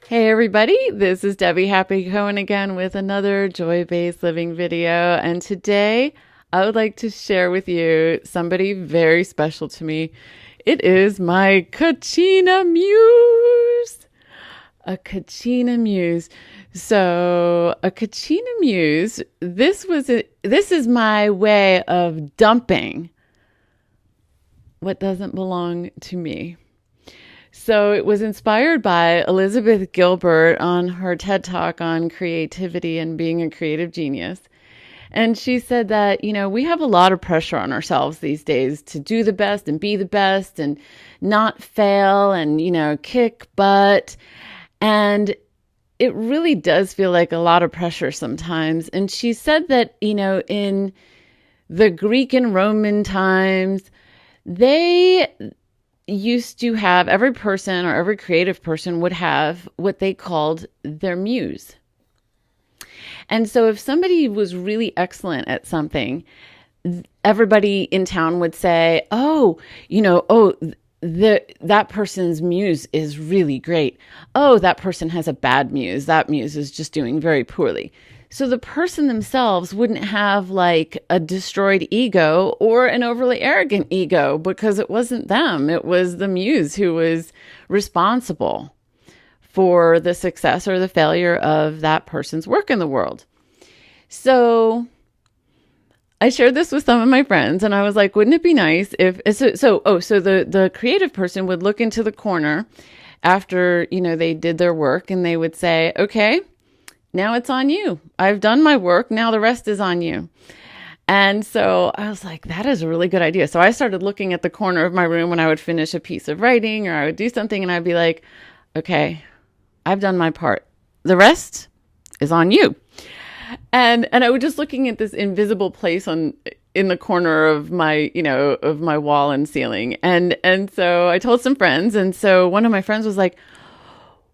Hey everybody, this is Debbie Happy Cohen again with another joy-based living video. And today I would like to share with you somebody very special to me. It is my Kachina Muse. A Kachina Muse. So a Kachina Muse, this is my way of dumping what doesn't belong to me. So it was inspired by Elizabeth Gilbert on her TED Talk on creativity and being a creative genius. And she said that, we have a lot of pressure on ourselves these days to do the best and be the best and not fail and, kick butt. And it really does feel like a lot of pressure sometimes. And she said that, in the Greek and Roman times, they used to have, every person or every creative person would have what they called their muse. And so if somebody was really excellent at something, everybody in town would say, that person's muse is really great. Oh, that person has a bad muse. That muse is just doing very poorly. So the person themselves wouldn't have like a destroyed ego or an overly arrogant ego because it wasn't them. It was the muse who was responsible for the success or the failure of that person's work in the world. So I shared this with some of my friends and I was like, wouldn't it be nice if, the creative person would look into the corner after, they did their work and they would say, okay, now it's on you. I've done my work. Now the rest is on you. And so I was like, that is a really good idea. So I started looking at the corner of my room when I would finish a piece of writing or I would do something and I'd be like, okay, I've done my part. The rest is on you. And I was just looking at this invisible place in the corner of my, of my wall and ceiling. And so I told some friends. And so one of my friends was like,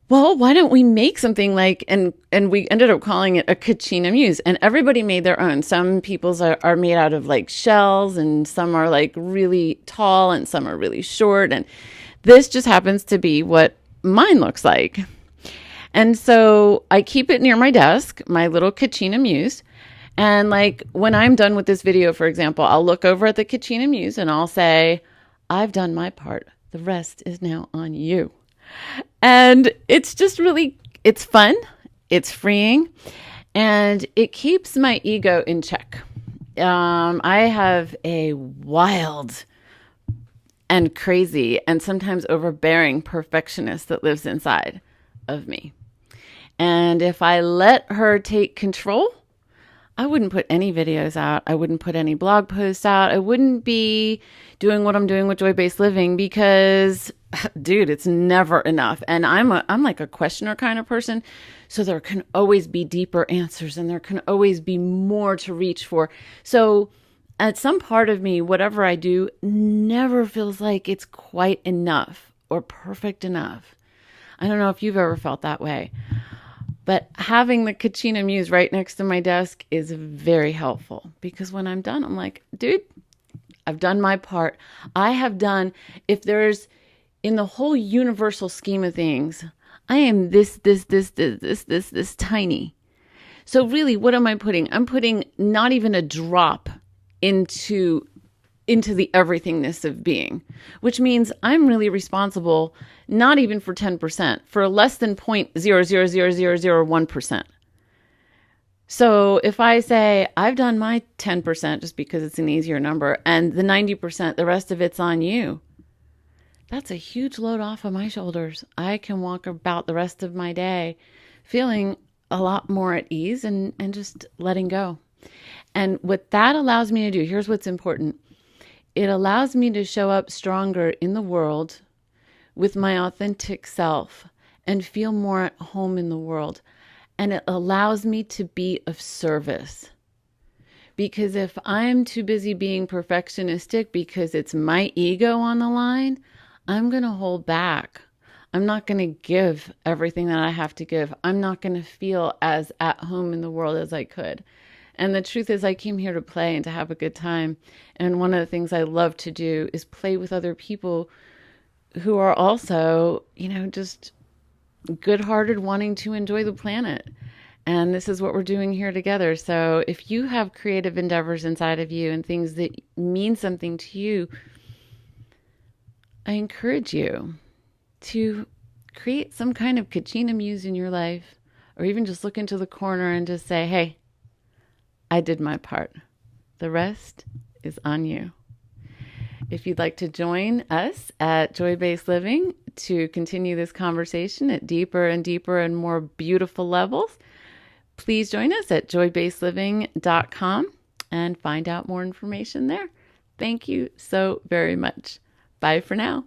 well, why don't we make something like, and we ended up calling it a Kachina Muse, and everybody made their own. Some people's are made out of like shells, and some are like really tall, and some are really short. And this just happens to be what mine looks like. And so I keep it near my desk, my little Kachina Muse. And like when I'm done with this video, for example, I'll look over at the Kachina Muse and I'll say, I've done my part. The rest is now on you. And it's just really, it's fun, it's freeing, and it keeps my ego in check. I have a wild and crazy and sometimes overbearing perfectionist that lives inside of me. And if I let her take control, I wouldn't put any videos out. I wouldn't put any blog posts out. I wouldn't be doing what I'm doing with Joy-Based Living because, dude, it's never enough. And I'm like a questioner kind of person. So there can always be deeper answers and there can always be more to reach for. So at some part of me, whatever I do never feels like it's quite enough or perfect enough. I don't know if you've ever felt that way. But having the Kachina Muse right next to my desk is very helpful because when I'm done, I'm like, dude, I've done my part. I have done, if there's in the whole universal scheme of things, I am this tiny. So really, what am I putting? I'm putting not even a drop into the everythingness of being, which means I'm really responsible, not even for 10%, for less than 0.0000001%. So if I say I've done my 10% just because it's an easier number and the 90%, the rest of it's on you, that's a huge load off of my shoulders. I can walk about the rest of my day feeling a lot more at ease and just letting go. And what that allows me to do, here's what's important. It allows me to show up stronger in the world with my authentic self and feel more at home in the world. And it allows me to be of service. Because if I'm too busy being perfectionistic because it's my ego on the line, I'm going to hold back. I'm not going to give everything that I have to give. I'm not going to feel as at home in the world as I could. And the truth is I came here to play and to have a good time. And one of the things I love to do is play with other people who are also, just good-hearted, wanting to enjoy the planet. And this is what we're doing here together. So if you have creative endeavors inside of you and things that mean something to you, I encourage you to create some kind of Kachina Muse in your life, or even just look into the corner and just say, hey, I did my part. The rest is on you. If you'd like to join us at Joy Based Living to continue this conversation at deeper and deeper and more beautiful levels, please join us at joybasedliving.com and find out more information there. Thank you so very much. Bye for now.